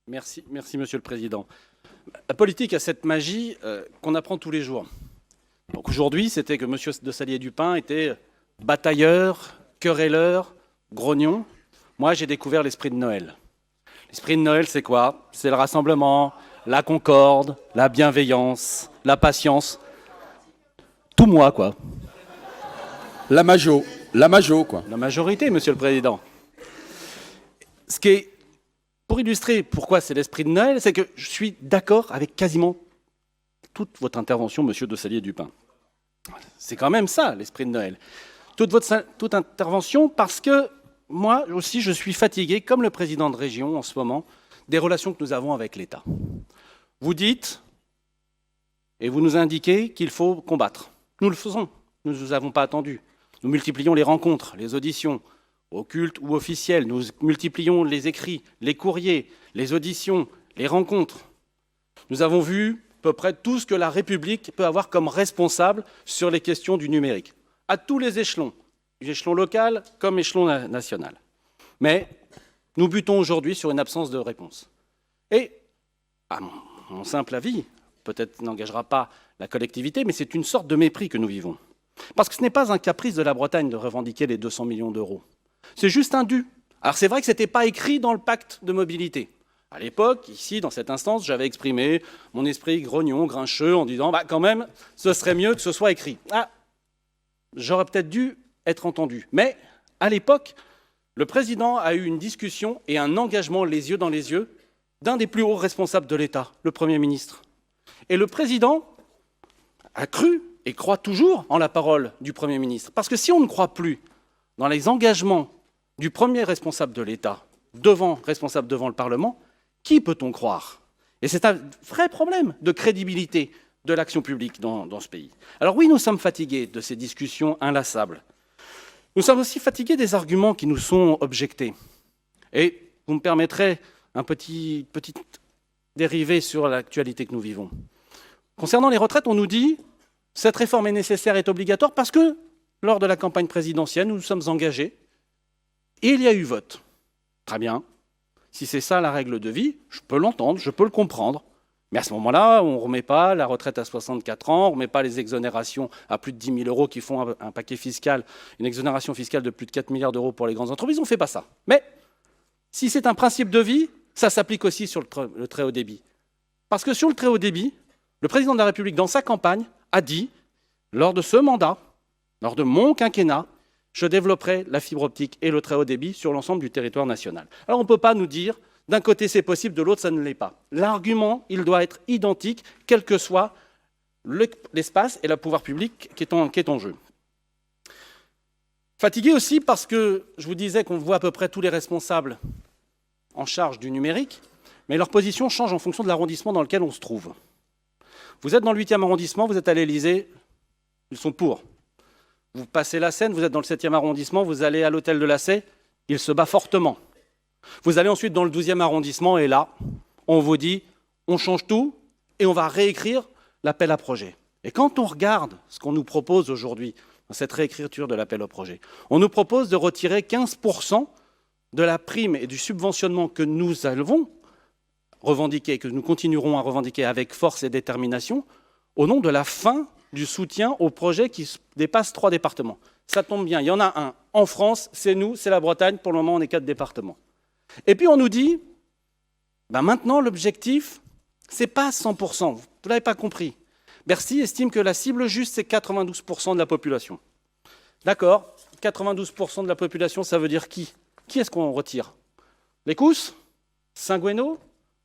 Merci, Monsieur le Président. La politique a cette magie qu'on apprend tous les jours. Donc aujourd'hui, c'était que Monsieur de Salier-du-Pin était batailleur, querelleur, grognon. Moi, j'ai découvert l'esprit de Noël. L'esprit de Noël, c'est quoi? C'est le rassemblement, la concorde, la bienveillance, la patience. Tout moi, quoi. La majo, quoi. La majorité, Monsieur le Président. Ce qui est, pour illustrer pourquoi c'est l'esprit de Noël, c'est que je suis d'accord avec quasiment toute votre intervention, Monsieur de Salier-du-Pin. C'est quand même ça, l'esprit de Noël. Toute intervention, parce que moi aussi, je suis fatigué, comme le président de région en ce moment, des relations que nous avons avec l'État. Vous dites, et vous nous indiquez qu'il faut combattre. Nous le faisons, nous ne vous avons pas attendu. Nous multiplions les rencontres, les auditions, occultes ou officielles. Nous multiplions les écrits, les courriers, les auditions, les rencontres. Nous avons vu à peu près tout ce que la République peut avoir comme responsable sur les questions du numérique, à tous les échelons, échelon local comme échelon national. Mais nous butons aujourd'hui sur une absence de réponse. Et, à mon simple avis, peut-être n'engagera pas la collectivité, mais c'est une sorte de mépris que nous vivons. Parce que ce n'est pas un caprice de la Bretagne de revendiquer les 200 millions d'euros. C'est juste un dû. Alors c'est vrai que ce n'était pas écrit dans le pacte de mobilité. À l'époque, ici, dans cette instance, j'avais exprimé mon esprit grognon, grincheux, en disant quand même, ce serait mieux que ce soit écrit. J'aurais peut-être dû être entendu. Mais à l'époque, le président a eu une discussion et un engagement les yeux dans les yeux d'un des plus hauts responsables de l'État, le Premier ministre. Et le président a cru et croit toujours en la parole du Premier ministre. Parce que si on ne croit plus dans les engagements du premier responsable de l'État, responsable devant le Parlement, qui peut-on croire? Et c'est un vrai problème de crédibilité de l'action publique dans ce pays. Alors oui, nous sommes fatigués de ces discussions inlassables. Nous sommes aussi fatigués des arguments qui nous sont objectés. Et vous me permettrez un petit dérivé sur l'actualité que nous vivons. Concernant les retraites, on nous dit cette réforme est nécessaire et obligatoire parce que, lors de la campagne présidentielle, nous nous sommes engagés et il y a eu vote. Très bien. Si c'est ça la règle de vie, je peux l'entendre, je peux le comprendre. Mais à ce moment-là, on ne remet pas la retraite à 64 ans, on ne remet pas les exonérations à plus de 10 000 euros qui font un paquet fiscal, une exonération fiscale de plus de 4 milliards d'euros pour les grandes entreprises. On ne fait pas ça. Mais si c'est un principe de vie, ça s'applique aussi sur le très haut débit. Parce que sur le très haut débit, le président de la République, dans sa campagne, a dit, lors de ce mandat, lors de mon quinquennat, je développerai la fibre optique et le très haut débit sur l'ensemble du territoire national. Alors on ne peut pas nous dire, d'un côté c'est possible, de l'autre ça ne l'est pas. L'argument, il doit être identique, quel que soit l'espace et le pouvoir public qui est en jeu. Fatigué aussi parce que je vous disais qu'on voit à peu près tous les responsables en charge du numérique, mais leur position change en fonction de l'arrondissement dans lequel on se trouve. Vous êtes dans le 8e arrondissement, vous êtes à l'Élysée, ils sont pour. Vous passez la Seine, vous êtes dans le 7e arrondissement, vous allez à l'hôtel de la Sey, il se bat fortement. Vous allez ensuite dans le 12e arrondissement et là, on vous dit, on change tout et on va réécrire l'appel à projet. Et quand on regarde ce qu'on nous propose aujourd'hui, dans cette réécriture de l'appel au projet, on nous propose de retirer 15% de la prime et du subventionnement que nous avons revendiquer, que nous continuerons à revendiquer avec force et détermination, au nom de la fin du soutien aux projets qui dépassent 3 départements. Ça tombe bien, il y en a un en France, c'est nous, c'est la Bretagne, pour le moment on est 4 départements. Et puis on nous dit, maintenant l'objectif, c'est pas 100%, vous ne l'avez pas compris. Bercy estime que la cible juste, c'est 92% de la population. D'accord, 92% de la population, ça veut dire qui? Qui est-ce qu'on retire? Les Cousses? Saint-Gouénot?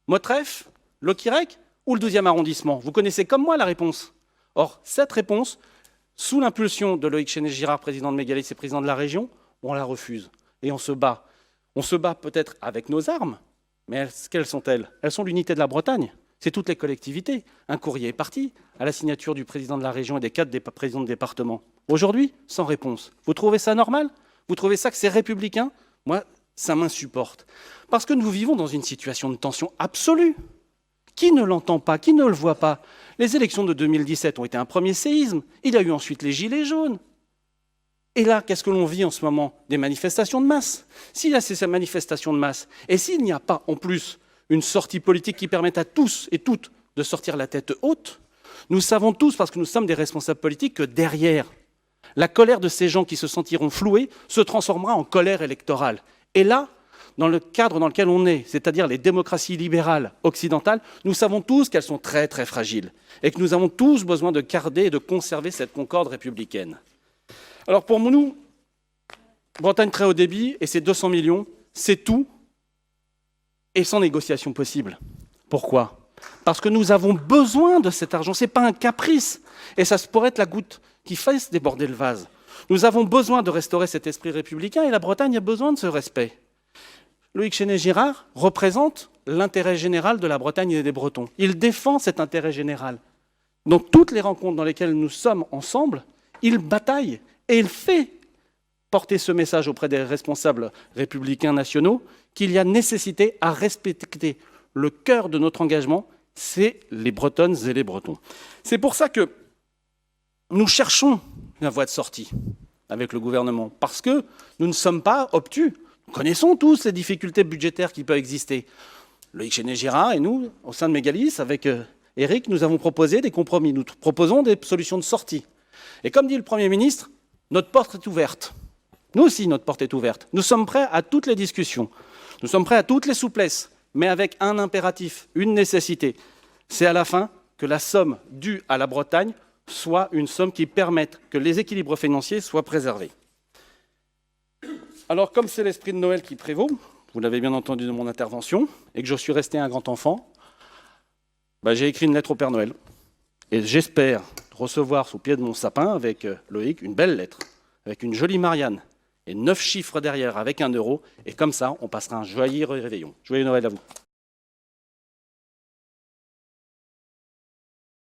Motreff, Loquirec ou le 12e arrondissement? Vous connaissez comme moi la réponse. Or, cette réponse, sous l'impulsion de Loïc Chénet-Girard, président de Mégalithes et président de la région, on la refuse. Et on se bat. On se bat peut-être avec nos armes, mais quelles sont-elles? Elles sont l'unité de la Bretagne. C'est toutes les collectivités. Un courrier est parti à la signature du président de la région et des 4 présidents de département. Aujourd'hui, sans réponse. Vous trouvez ça normal? Vous trouvez ça que c'est républicain? Moi, ça m'insupporte. Parce que nous vivons dans une situation de tension absolue. Qui ne l'entend pas? Qui ne le voit pas? Les élections de 2017 ont été un premier séisme. Il y a eu ensuite les gilets jaunes. Et là, qu'est-ce que l'on vit en ce moment? Des manifestations de masse. S'il y a ces manifestations de masse, et s'il n'y a pas en plus une sortie politique qui permette à tous et toutes de sortir la tête haute. Nous savons tous, parce que nous sommes des responsables politiques, que derrière, la colère de ces gens qui se sentiront floués se transformera en colère électorale. Et là, dans le cadre dans lequel on est, c'est-à-dire les démocraties libérales occidentales, nous savons tous qu'elles sont très très fragiles et que nous avons tous besoin de garder et de conserver cette concorde républicaine. Alors pour nous, Bretagne très haut débit et ses 200 millions, c'est tout et sans négociation possible. Pourquoi ? Parce que nous avons besoin de cet argent, ce n'est pas un caprice et ça pourrait être la goutte qui fasse déborder le vase. Nous avons besoin de restaurer cet esprit républicain et la Bretagne a besoin de ce respect. Loïc Chénet-Girard représente l'intérêt général de la Bretagne et des Bretons. Il défend cet intérêt général. Dans toutes les rencontres dans lesquelles nous sommes ensemble, il bataille et il fait porter ce message auprès des responsables républicains nationaux qu'il y a nécessité à respecter le cœur de notre engagement, c'est les Bretonnes et les Bretons. C'est pour ça que nous cherchons la voie de sortie avec le gouvernement, parce que nous ne sommes pas obtus. Nous connaissons tous les difficultés budgétaires qui peuvent exister. Loïc Chénet-Girard et nous, au sein de Mégalis, avec Éric, nous avons proposé des compromis. Nous proposons des solutions de sortie. Et comme dit le Premier ministre, notre porte est ouverte. Nous aussi, notre porte est ouverte. Nous sommes prêts à toutes les discussions. Nous sommes prêts à toutes les souplesses, mais avec un impératif, une nécessité. C'est à la fin que la somme due à la Bretagne soit une somme qui permette que les équilibres financiers soient préservés. Alors, comme c'est l'esprit de Noël qui prévaut, vous l'avez bien entendu de mon intervention, et que je suis resté un grand enfant, j'ai écrit une lettre au Père Noël. Et j'espère recevoir sous pied de mon sapin, avec Loïc, une belle lettre, avec une jolie Marianne, et 9 chiffres derrière, avec 1 euro. Et comme ça, on passera un joyeux réveillon. Joyeux Noël à vous.